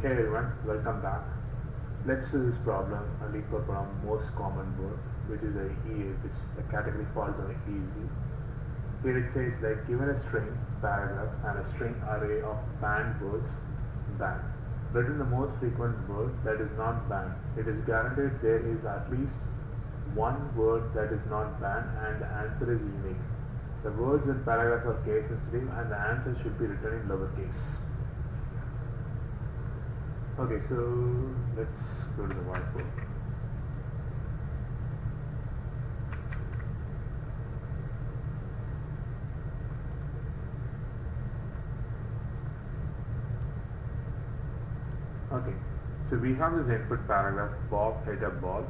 Hey everyone, welcome back. Let's do this problem, a Leetcode problem, most common word, which is a which the category falls on easy. Here it says like given a string, paragraph, and a string array of banned words, banned. Written the most frequent word that is not banned. It is guaranteed there is at least one word that is not banned and the answer is unique. The words in paragraph are case sensitive and the answer should be written in lowercase. Okay, so let's go to the whiteboard. Okay, so we have this input paragraph, Bob hit a ball.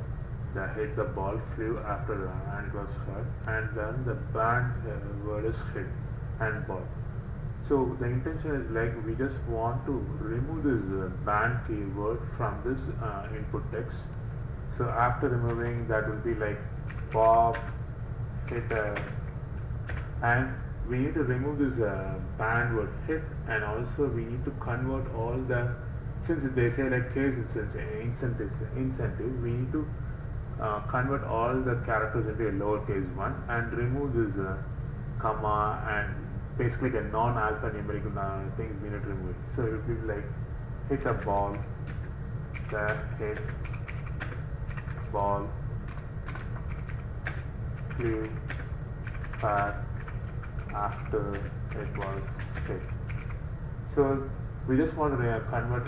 The ball flew after and was hurt, and then the banned word is hit and ball. So the intention is like we just want to remove this banned keyword from this input text. So after removing that will be like Bob hit and we need to remove this banned word hit, and also we need to convert all the, since they say like case incentive, we need to convert all the characters into a lowercase one and remove this comma and basically the non-alphanumeric things we need to remove it. So it will be like hit a ball, the hit ball flew back after it was hit. So we just want to convert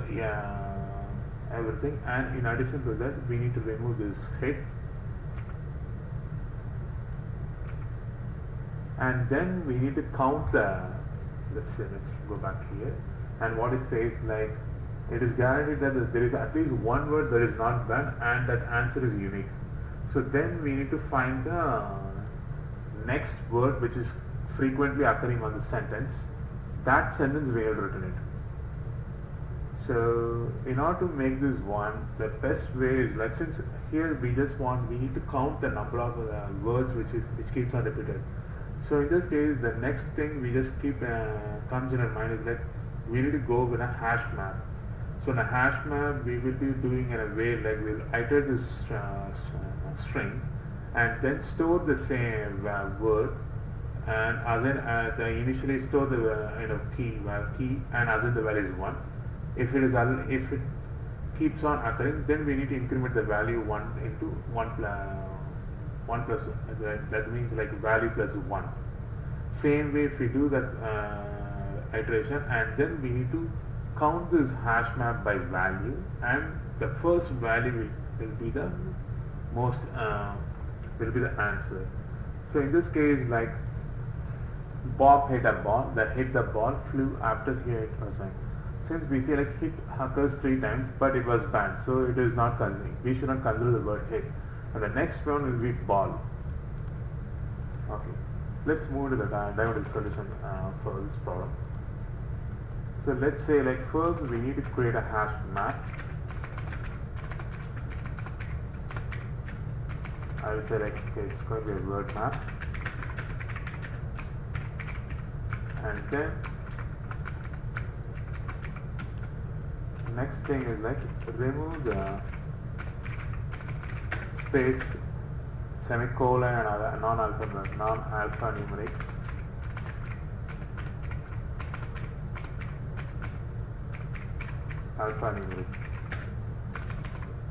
everything, and in addition to that we need to remove this hit, and then we need to count the, let's go back here, and what it says like it is guaranteed that there is at least one word that is not banned and that answer is unique. So then we need to find the next word which is frequently occurring on the sentence. That sentence we have written it. So in order to make this one, the best way is like, since here we need to count the number of words which keeps on repeated. So in this case, the next thing we just keep comes in our mind is like we need to go with a hash map. So in a hash map, we will be doing in a way like we'll iterate this string and then store the same word, and as in initially store the key and as in the value is 1. If it keeps on occurring, then we need to increment the value 1 into 1 plus that means like value plus 1. Same way if we do that iteration, and then we need to count this hash map by value, and the first value will be the most will be the answer. So in this case, like Bob hit a ball, that hit the ball flew after he hit a sign. Since we say like hit occurs 3 times, but it was banned, so it is not considering. We should not consider the word hit. And the next one will be ball. Okay, let's move to the dive solution for this problem. So let's say like first we need to create a hash map. I will say like okay, it's going to be a word map, and then next thing is like remove the space, semicolon, and other non-alphanumeric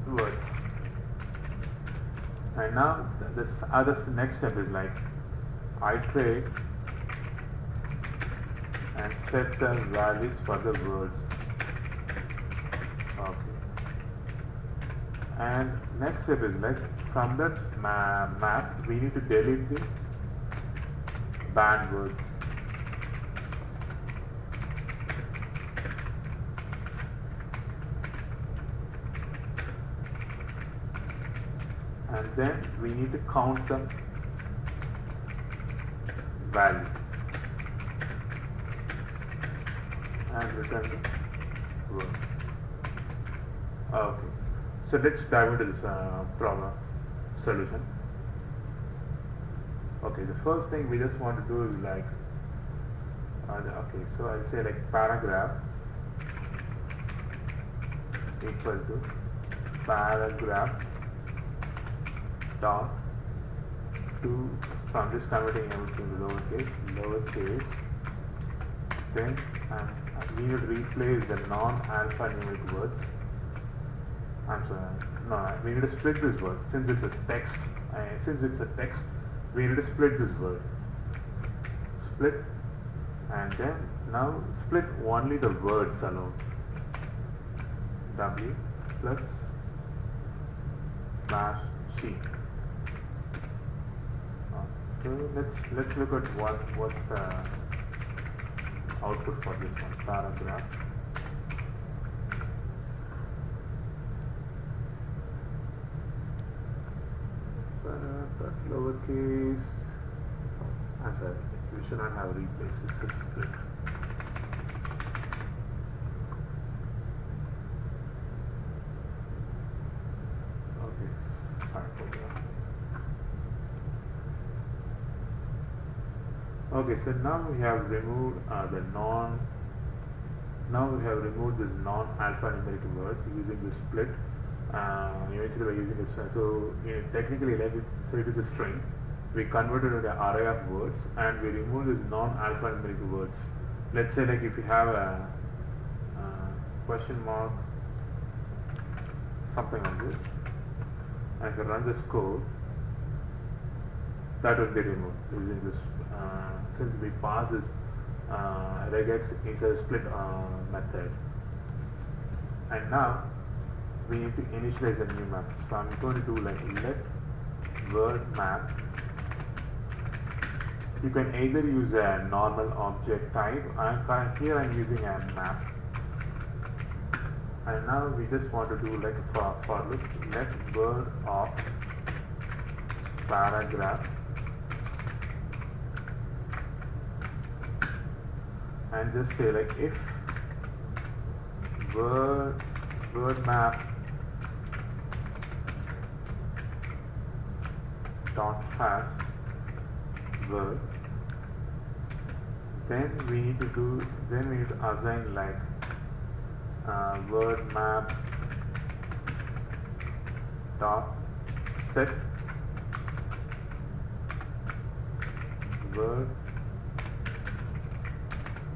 words. And now this next step is like iterate and set the values for the words. Okay. And next step is like from that map we need to delete the banned words. And then we need to count the value and return the word. Okay, so let's dive into this problem solution. Okay, the first thing we just want to do is like okay, so I'll say like paragraph equal to paragraph dot to, so I'm just converting everything to lowercase, then we need to replace the non-alphanumeric words. I'm sorry, no, we need to split this word since it's a text. We need to split this word. Split, and then now split only the words alone. W plus slash C. So let's look at what's the output for this one. Paragraph. Lowercase. I'm sorry, we should not have replace. It's a split. Okay, start over. Okay, so now we have removed this non-alphanumeric words using the split. Eventually by using this, so technically it is a string. We converted it to an array of words and we remove this non-alphanumeric words. Let's say like if you have a question mark, something like this, and if you run this code, that will be removed using this, since we pass this regex inside a split method. And now we need to initialize a new map. So I'm going to do like let word map. You can either use a normal object type. Here I'm using a map. And now we just want to do like for loop, let word of paragraph, and just say like if word map dot has word, then we need to assign like word map dot set word,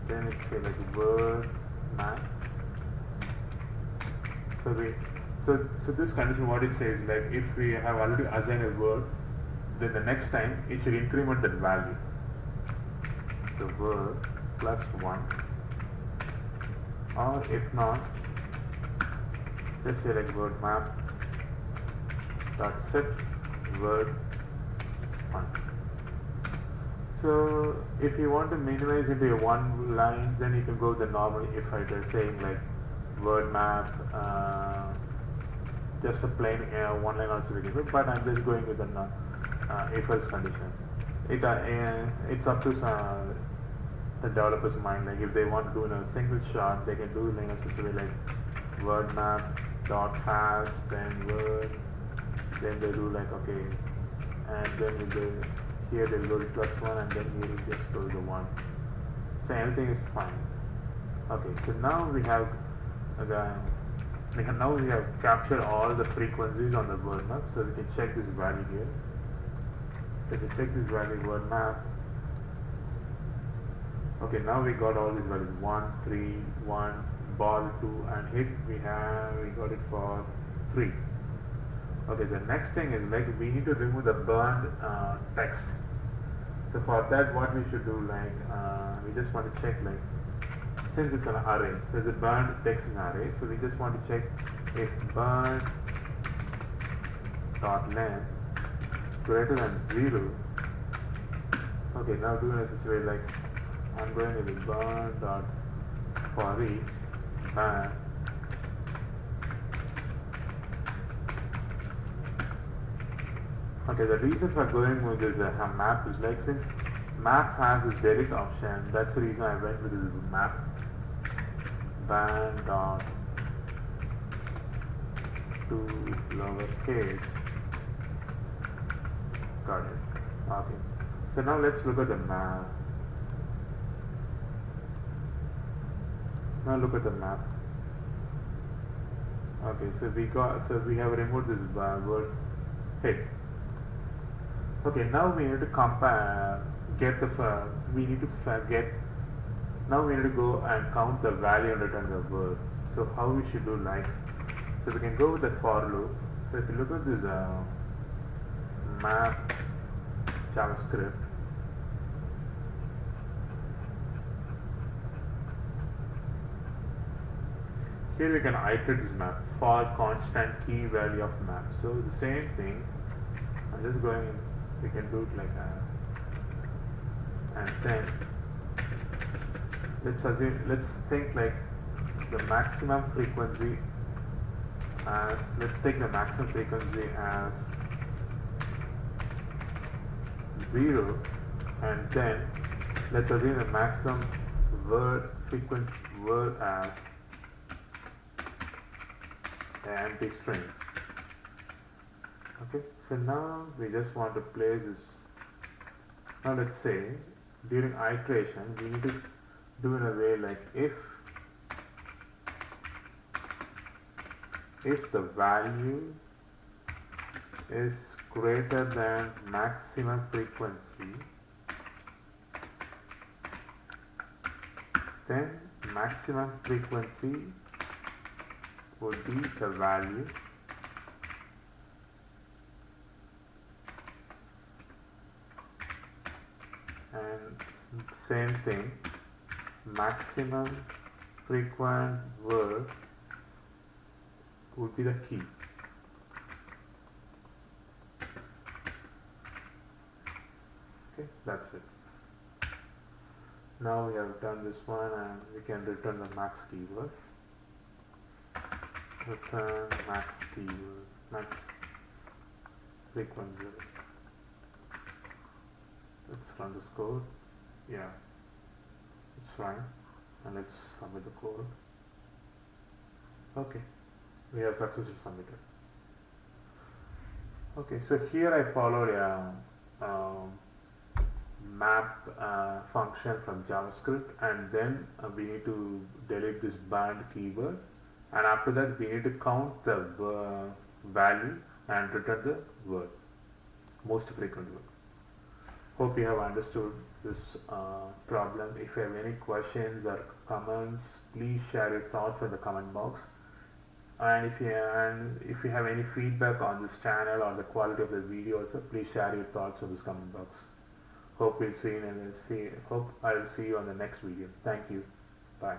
then it's say like word map. So this condition, what it says, like if we have already assigned a word, then the next time it should increment that value. So word plus 1, or if not, just say like word map dot set word 1. So if you want to minimize into a one line, then you can go the normal if I just saying like word map, just a plain one line also we can do, but I'm just going with an if else condition. It's up to the developer's mind, like if they want to do in a single shot, they can do it in such a way like word map dot has, then word, then they do like okay, and then here they will go to +1, and then here we just go to 1. So everything is fine. Okay, so now we have captured all the frequencies on the word map, so we can check this value here. So to check this value word map, okay, now we got all these values 1, 3, 1, ball 2, and hit we got it for 3. Okay, the next thing is like we need to remove the burned text. So for that, what we should do, like we just want to check like, since it's an array, so the burned text is an array, so we just want to check if burned dot length greater than 0. Okay, now doing it this way, like I'm going to the burned dot for each band. Okay, the reason for going with this map is like since map has this delete option, that's the reason I went with this map band dot to lowercase. Got it. Okay. So now let's look at the map. Now look at the map. Okay, so we have removed this word hit. Okay, now we need to compare, get the, we need to get, now we need to go and count the value and return the word. So how we should do, like, so we can go with the for loop. So if you look at this map JavaScript, here we can iterate this map for constant key value of map. So the same thing, I'm just going in, we can do it like that. And then let's think like the maximum frequency as, let's take the maximum frequency as 0, and then let's assume the maximum word frequency word as an empty string. Okay, so now we just want to place this. Now let's say during iteration we need to do in a way like if the value is greater than maximum frequency, then maximum frequency would be the value and same thing, maximum frequent word would be the key. Okay, that's it. Now we have done this one, and we can return the max keyword. Return max keyword, max frequent word. Let's run this code. Yeah, it's fine, and let's submit the code. Okay, we have successfully submitted. Okay, so here I followed a map function from JavaScript, and then we need to delete this banned keyword, and after that we need to count the value and return the word, most frequent word. Hope you have understood this problem. If you have any questions or comments, please share your thoughts in the comment box. And if you have any feedback on this channel or the quality of the video also, please share your thoughts in this comment box. Hope I'll see you on the next video. Thank you. Bye.